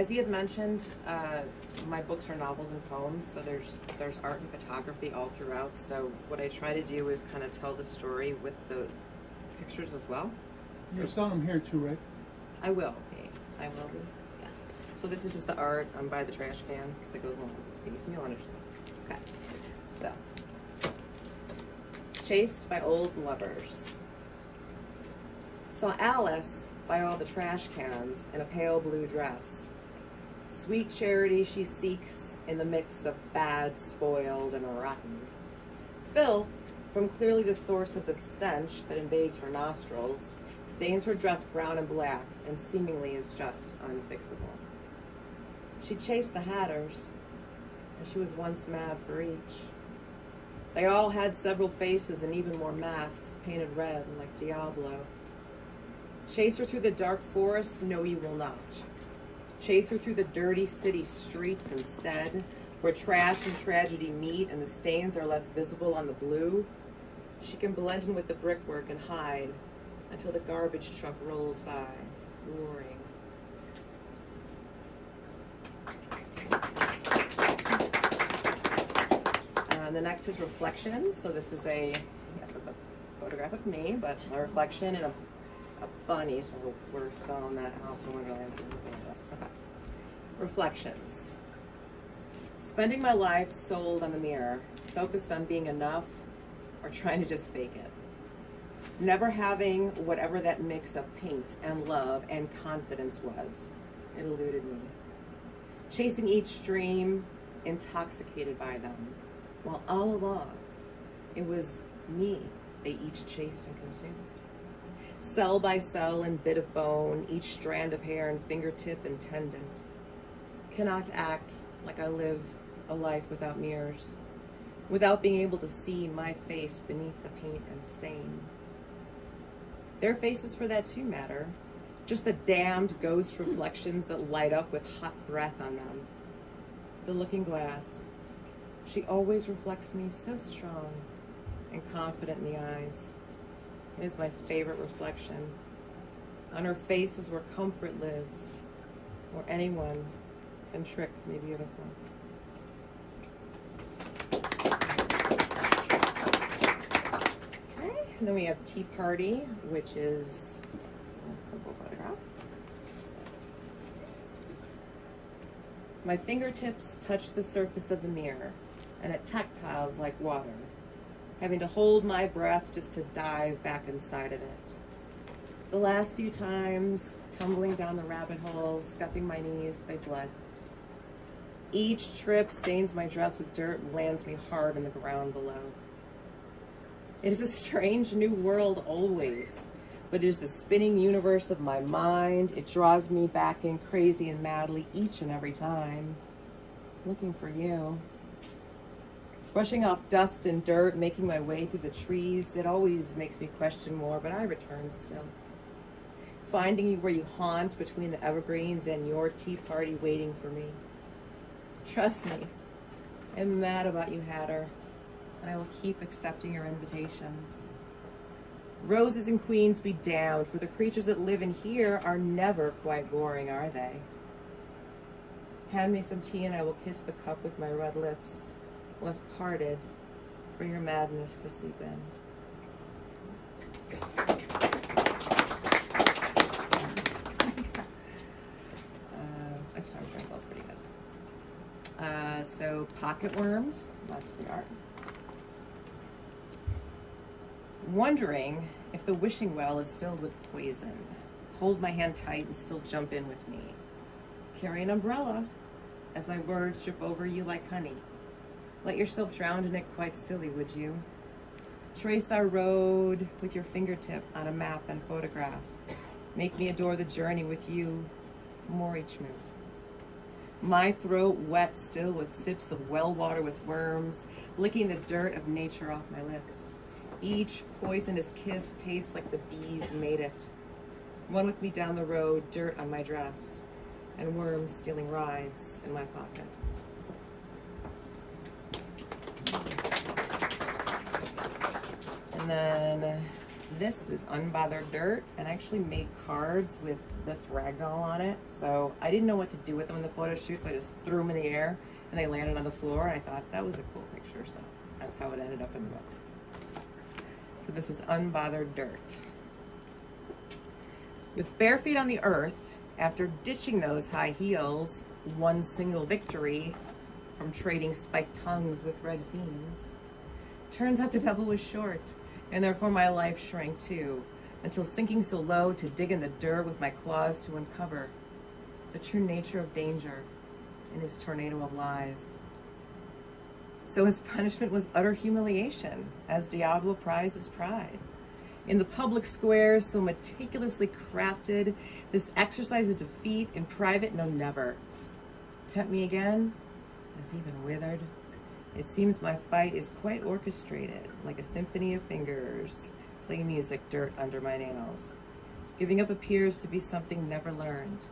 as he had mentioned, my books are novels and poems, so there's art and photography all throughout. So what I try to do is kind of tell the story with the pictures as well. You're selling them here too, right? I will. Okay. I will be. Yeah. So this is just the art by the trash cans that goes along with this piece, and you'll understand. Okay. So, chased by old lovers. Saw Alice by all the trash cans in a pale blue dress. Sweet charity she seeks in the mix of bad, spoiled, and rotten. Filth, from clearly the source of the stench that invades her nostrils, stains her dress brown and black, and seemingly is just unfixable. She chased the Hatters, and she was once mad for each. They all had several faces and even more masks painted red like Diablo. Chase her through the dark forest? No, you will not. Chase her through the dirty city streets instead, where trash and tragedy meet and the stains are less visible on the blue. She can blend in with the brickwork and hide until the garbage truck rolls by, roaring. And the next is reflections. So this is it's a photograph of me, but a reflection and a bunny. So we're still in that house in Wonderland. Okay. Reflections. Spending my life sold on the mirror, focused on being enough or trying to just fake it. Never having whatever that mix of paint and love and confidence was. It eluded me. Chasing each dream, intoxicated by them. While all along, it was me they each chased and consumed. Cell by cell and bit of bone, each strand of hair and fingertip and tendon. Cannot act like I live a life without mirrors, without being able to see my face beneath the paint and stain. Their faces for that too matter, just the damned ghost reflections that light up with hot breath on them. The looking glass, she always reflects me so strong and confident in the eyes. It is my favorite reflection. On her face is where comfort lives, where anyone can trick me beautiful. Okay, and then we have Tea Party, which is a simple photograph. My fingertips touch the surface of the mirror, and it tactiles like water, having to hold my breath just to dive back inside of it. The last few times, tumbling down the rabbit hole, scuffing my knees, they bled. Each trip stains my dress with dirt and lands me hard in the ground below. It is a strange new world always, but it is the spinning universe of my mind. It draws me back in crazy and madly each and every time. Looking for you. Brushing off dust and dirt, making my way through the trees. It always makes me question more, but I return still. Finding you where you haunt between the evergreens and your tea party waiting for me. Trust me, I'm mad about you, Hatter, and I will keep accepting your invitations. Roses and queens be damned, for the creatures that live in here are never quite boring, are they? Hand me some tea and I will kiss the cup with my red lips, left parted for your madness to seep in. I charged myself pretty good. So pocket worms, that's the art. Wondering if the wishing well is filled with poison. Hold my hand tight and still jump in with me. Carry an umbrella as my words drip over you like honey. Let yourself drown in it quite silly, would you? Trace our road with your fingertip on a map and photograph. Make me adore the journey with you more each move. My throat wet still with sips of well water with worms, licking the dirt of nature off my lips. Each poisonous kiss tastes like the bees made it. One with me down the road, dirt on my dress, and worms stealing rides in my pockets. And then This is Unbothered Dirt, and I actually made cards with this ragdoll on it. So I didn't know what to do with them in the photo shoot, so I just threw them in the air and they landed on the floor, and I thought that was a cool picture, so that's how it ended up in the book. So this is Unbothered Dirt. With bare feet on the earth, after ditching those high heels, one single victory from trading spiked tongues with red fiends. Turns out the devil was short, and therefore my life shrank too, until sinking so low to dig in the dirt with my claws to uncover the true nature of danger in his tornado of lies. So his punishment was utter humiliation, as Diablo prized his pride. In the public square, so meticulously crafted, this exercise of defeat in private, no never. Tempt me again, as even withered. It seems my fight is quite orchestrated, like a symphony of fingers, play music dirt under my nails. Giving up appears to be something never learned,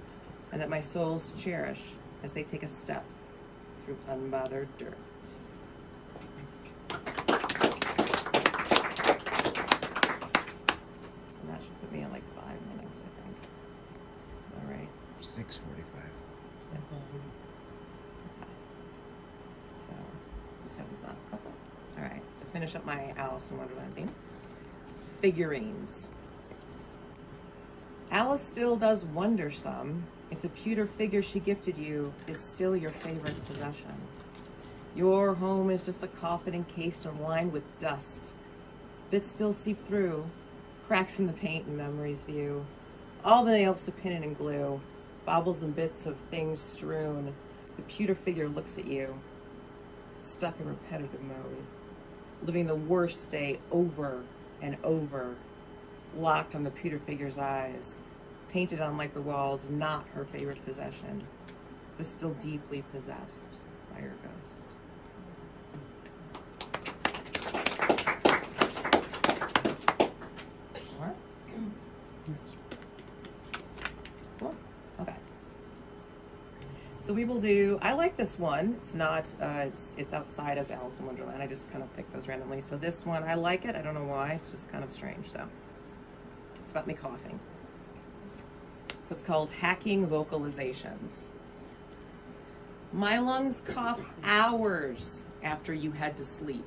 and that my souls cherish as they take a step through unbothered dirt. That should put me in like 5 minutes, I think. All right. 6:45. Okay. So, just have this last couple. All right. To finish up my Alice in Wonderland theme, it's figurines. Alice still does wonder some if the pewter figure she gifted you is still your favorite possession. Your home is just a coffin encased and lined with dust. Bits still seep through. Cracks in the paint and memories view. All the nails to pin it and glue. Baubles and bits of things strewn. The pewter figure looks at you. Stuck in repetitive mode. Living the worst day over and over. Locked on the pewter figure's eyes. Painted on like the walls, not her favorite possession. But still deeply possessed by her ghost. Cool. Okay. So we will do, I like this one. It's not, it's outside of Alice in Wonderland. I just kind of picked those randomly. So this one, I like it. I don't know why. It's just kind of strange. So it's about me coughing. It's called Hacking Vocalizations. My lungs cough hours after you head to sleep,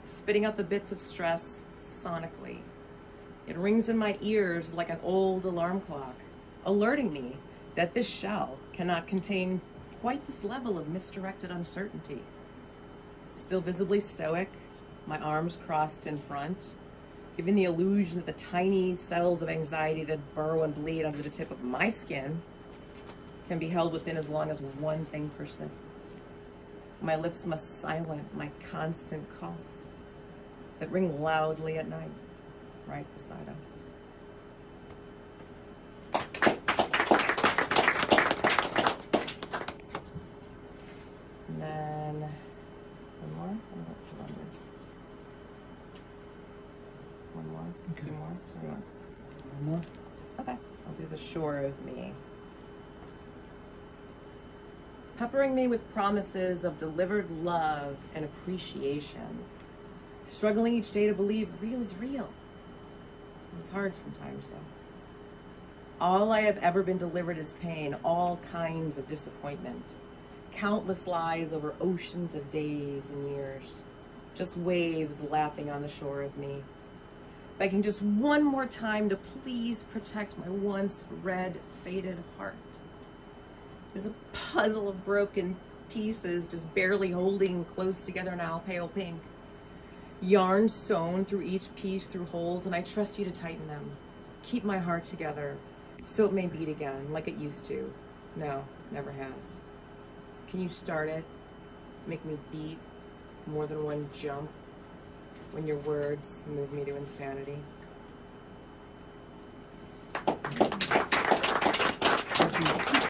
spitting out the bits of stress sonically. It rings in my ears like an old alarm clock, alerting me that this shell cannot contain quite this level of misdirected uncertainty. Still visibly stoic, my arms crossed in front, giving the illusion that the tiny cells of anxiety that burrow and bleed under the tip of my skin can be held within as long as one thing persists. My lips must silence my constant coughs that ring loudly at night, right beside us. And then one more. One more. Okay. 2 more. 3 more. One more? Okay. I'll do the shore of me. Peppering me with promises of delivered love and appreciation. Struggling each day to believe real is real. It was hard sometimes, though. All I have ever been delivered is pain, all kinds of disappointment. Countless lies over oceans of days and years. Just waves lapping on the shore of me. Begging just one more time to please protect my once red, faded heart. There's a puzzle of broken pieces just barely holding close together now, pale pink. Yarn sewn through each piece through holes, and I trust you to tighten them. Keep my heart together so it may beat again like it used to. No, never has. Can you start it? Make me beat more than one jump when your words move me to insanity.